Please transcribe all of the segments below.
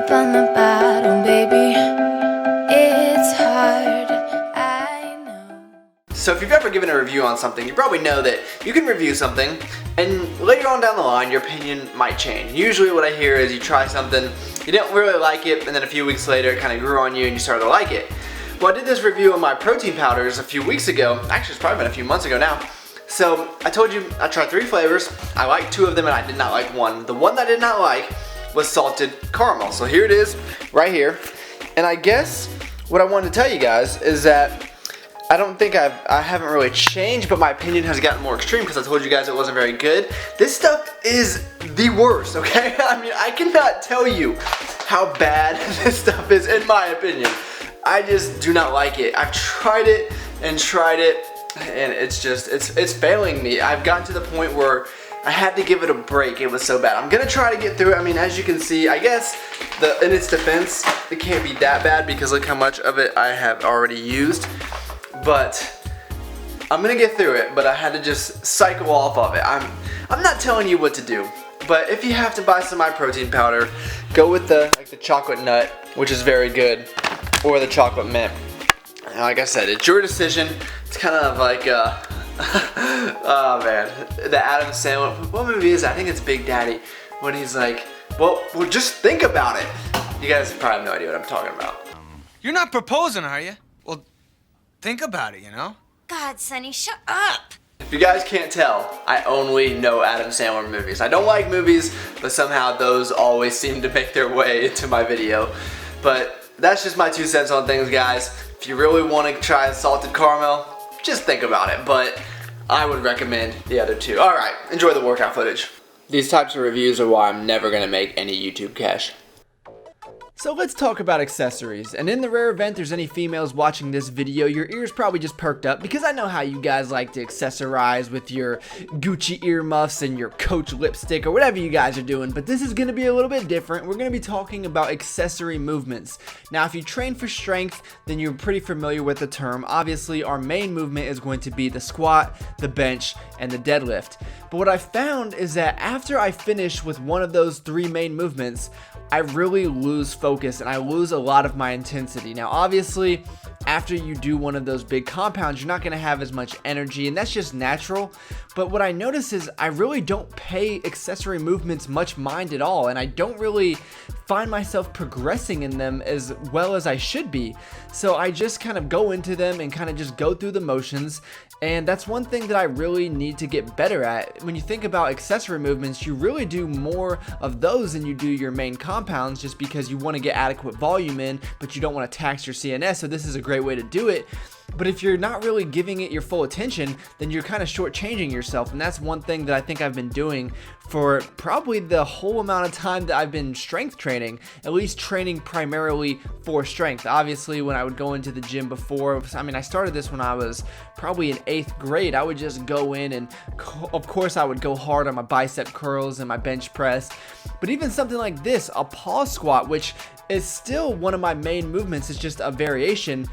up on the bottom, baby. It's hard, I know. So if you've ever given a review on something, you probably know that you can review something and later on down the line your opinion might change. Usually what I hear is you try something, you didn't really like it, and then a few weeks later it kind of grew on you and you started to like it. Well, I did this review on my protein powders a few weeks ago. Actually, it's probably been a few months ago now. So I told you I tried 3 flavors. I liked 2 of them and I did not like one. The one that I did not like was salted caramel. So here it is right here. And I guess what I wanted to tell you guys is that I don't think I haven't really changed, but my opinion has gotten more extreme because I told you guys it wasn't very good. This stuff is the worst, okay? I mean, I cannot tell you how bad this stuff is in my opinion. I just do not like it. I've tried it and it's just, it's failing me. I've gotten to the point where I had to give it a break. It was so bad. I'm gonna try to get through it. I mean, as you can see, I guess in its defense, it can't be that bad because look how much of it I have already used. But I'm gonna get through it, but I had to just cycle off of it. I'm not telling you what to do, but if you have to buy some Myprotein powder, go with the chocolate nut, which is very good, or the chocolate mint. And like I said, it's your decision. It's kind of like oh man, the Adam Sandler. What movie is that? I think it's Big Daddy. When he's like, well, just think about it. You guys probably have no idea what I'm talking about. You're not proposing, are you? Well, think about it, you know? God, Sonny, shut up. If you guys can't tell, I only know Adam Sandler movies. I don't like movies, but somehow those always seem to make their way into my video. But that's just my 2 cents on things, guys. If you really want to try salted caramel, just think about it, but I would recommend the other 2. Alright, enjoy the workout footage. These types of reviews are why I'm never going to make any YouTube cash. So let's talk about accessories, and in the rare event there's any females watching this video, your ears probably just perked up because I know how you guys like to accessorize with your Gucci earmuffs and your Coach lipstick or whatever you guys are doing, but this is going to be a little bit different. We're going to be talking about accessory movements. Now if you train for strength, then you're pretty familiar with the term. Obviously our main movement is going to be the squat, the bench, and the deadlift. But what I found is that after I finish with one of those 3 main movements, I really lose focus and I lose a lot of my intensity. Now obviously after you do one of those big compounds, you're not going to have as much energy, and that's just natural. But what I notice is I really don't pay accessory movements much mind at all, and I don't really find myself progressing in them as well as I should be. So I just kind of go into them and kind of just go through the motions, and that's one thing that I really need to get better at. When you think about accessory movements, you really do more of those than you do your main compounds, just because you want to get adequate volume in, but you don't want to tax your CNS, so this is a great way to do it. But if you're not really giving it your full attention, then you're kind of shortchanging yourself, and that's one thing that I think I've been doing for probably the whole amount of time that I've been strength training, at least training primarily for strength. Obviously, when I would go into the gym before, I mean, I started this when I was probably in 8th grade. I would just go in and, of course, I would go hard on my bicep curls and my bench press. But even something like this, a pause squat, which is still one of my main movements, is just a variation.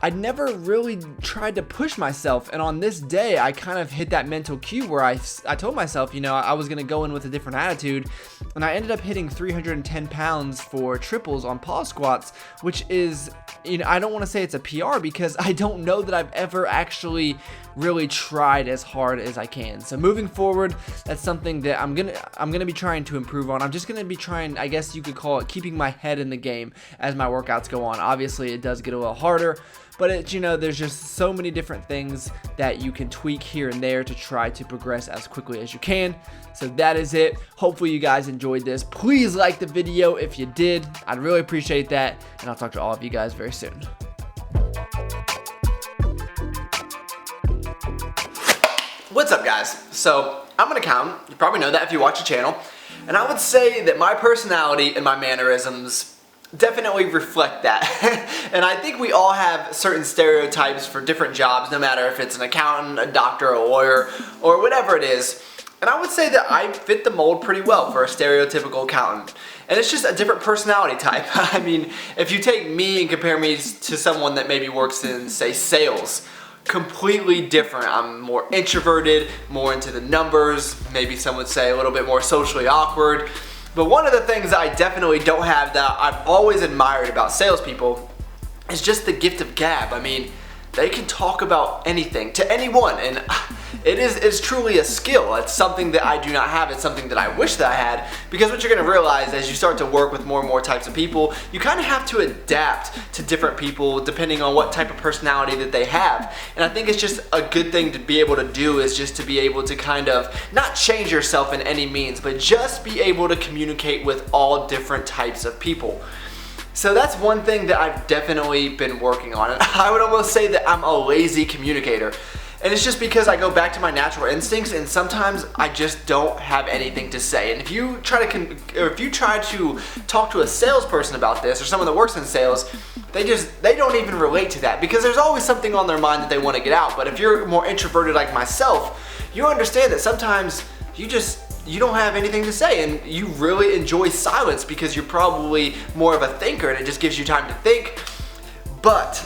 I never really tried to push myself, and on this day I kind of hit that mental cue where I told myself, you know, I was gonna go in with a different attitude, and I ended up hitting 310 pounds for triples on pause squats, which is, you know, I don't want to say it's a PR because I don't know that I've ever actually really tried as hard as I can. So moving forward, that's something that I'm gonna be trying to improve on. I'm just gonna be trying, I guess you could call it, keeping my head in the game as my workouts go on. Obviously it does get a little harder, but it's, you know, there's just so many different things that you can tweak here and there to try to progress as quickly as you can. So that is it. Hopefully you guys enjoyed this. Please like the video if you did. I'd really appreciate that, and I'll talk to all of you guys very soon. What's up, guys? So I'm an accountant. You probably know that if you watch the channel. And I would say that my personality and my mannerisms definitely reflect that. And I think we all have certain stereotypes for different jobs, no matter if it's an accountant, a doctor, a lawyer, or whatever it is. And I would say that I fit the mold pretty well for a stereotypical accountant. And it's just a different personality type. I mean, if you take me and compare me to someone that maybe works in, say, sales, completely different. I'm more introverted, more into the numbers, maybe some would say a little bit more socially awkward. But one of the things that I definitely don't have that I've always admired about salespeople is just the gift of gab. I mean, they can talk about anything to anyone, and it's truly a skill. It's something that I do not have. It's something that I wish that I had, because what you're going to realize as you start to work with more and more types of people, you kind of have to adapt to different people depending on what type of personality that they have. And I think it's just a good thing to be able to do, is just to be able to kind of not change yourself in any means, but just be able to communicate with all different types of people. So that's one thing that I've definitely been working on, and I would almost say that I'm a lazy communicator. And it's just because I go back to my natural instincts, and sometimes I just don't have anything to say. And if you try to talk to a salesperson about this, or someone that works in sales, they don't even relate to that, because there's always something on their mind that they want to get out. But if you're more introverted like myself, you understand that sometimes you don't have anything to say, and you really enjoy silence because you're probably more of a thinker and it just gives you time to think. But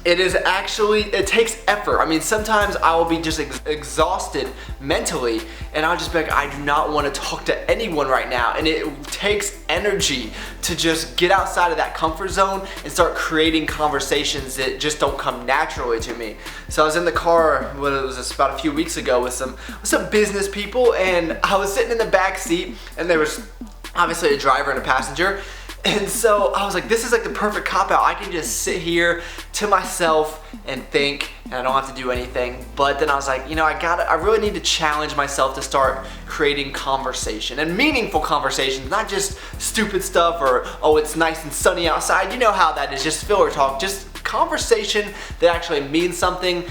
it takes effort. I mean, sometimes I will be just exhausted mentally, and I'll just be like, I do not want to talk to anyone right now. And it takes energy to just get outside of that comfort zone and start creating conversations that just don't come naturally to me. So I was in the car, what was this, about a few weeks ago with some business people, and I was sitting in the back seat, and there was obviously a driver and a passenger. And so I was like, this is like the perfect cop-out. I can just sit here to myself and think, and I don't have to do anything. But then I was like, you know, I really need to challenge myself to start creating conversation, and meaningful conversations, not just stupid stuff or, oh, it's nice and sunny outside. You know how that is, just filler talk, just conversation that actually means something.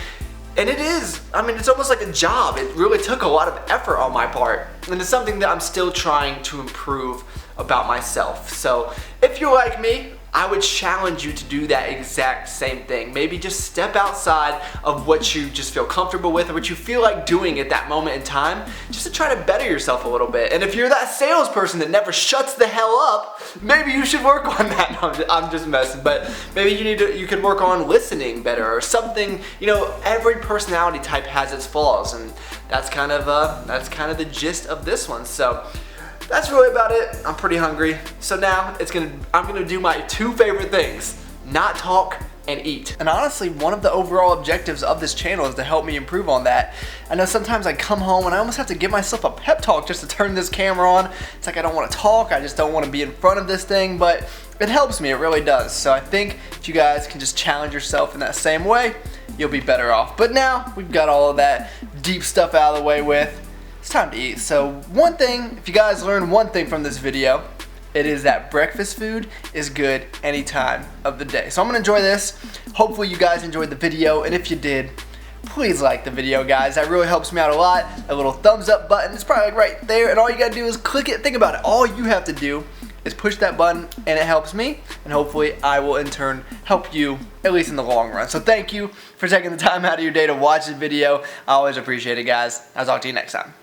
And it is, I mean, it's almost like a job. It really took a lot of effort on my part, and it's something that I'm still trying to improve about myself. So if you're like me, I would challenge you to do that exact same thing. Maybe just step outside of what you just feel comfortable with, or what you feel like doing at that moment in time, just to try to better yourself a little bit. And if you're that salesperson that never shuts the hell up, maybe you should work on that. No, I'm just messing, but maybe you could work on listening better or something. You know, every personality type has its flaws, and that's kind of the gist of this one. So that's really about it. I'm pretty hungry. So now I'm gonna do my two favorite things: not talk and eat. And honestly, one of the overall objectives of this channel is to help me improve on that. I know sometimes I come home and I almost have to give myself a pep talk just to turn this camera on. It's like I don't want to talk, I just don't want to be in front of this thing, but it helps me, it really does. So I think if you guys can just challenge yourself in that same way, you'll be better off. But now we've got all of that deep stuff out of the way with, it's time to eat. So one thing, if you guys learned one thing from this video, it is that breakfast food is good any time of the day. So I'm gonna enjoy this. Hopefully you guys enjoyed the video, and if you did, please like the video, guys. That really helps me out a lot. A little thumbs up button, it's probably like right there, and all you gotta do is click it. Think about it, all you have to do is push that button, and it helps me, and hopefully I will in turn help you, at least in the long run. So thank you for taking the time out of your day to watch this video. I always appreciate it, guys. I'll talk to you next time.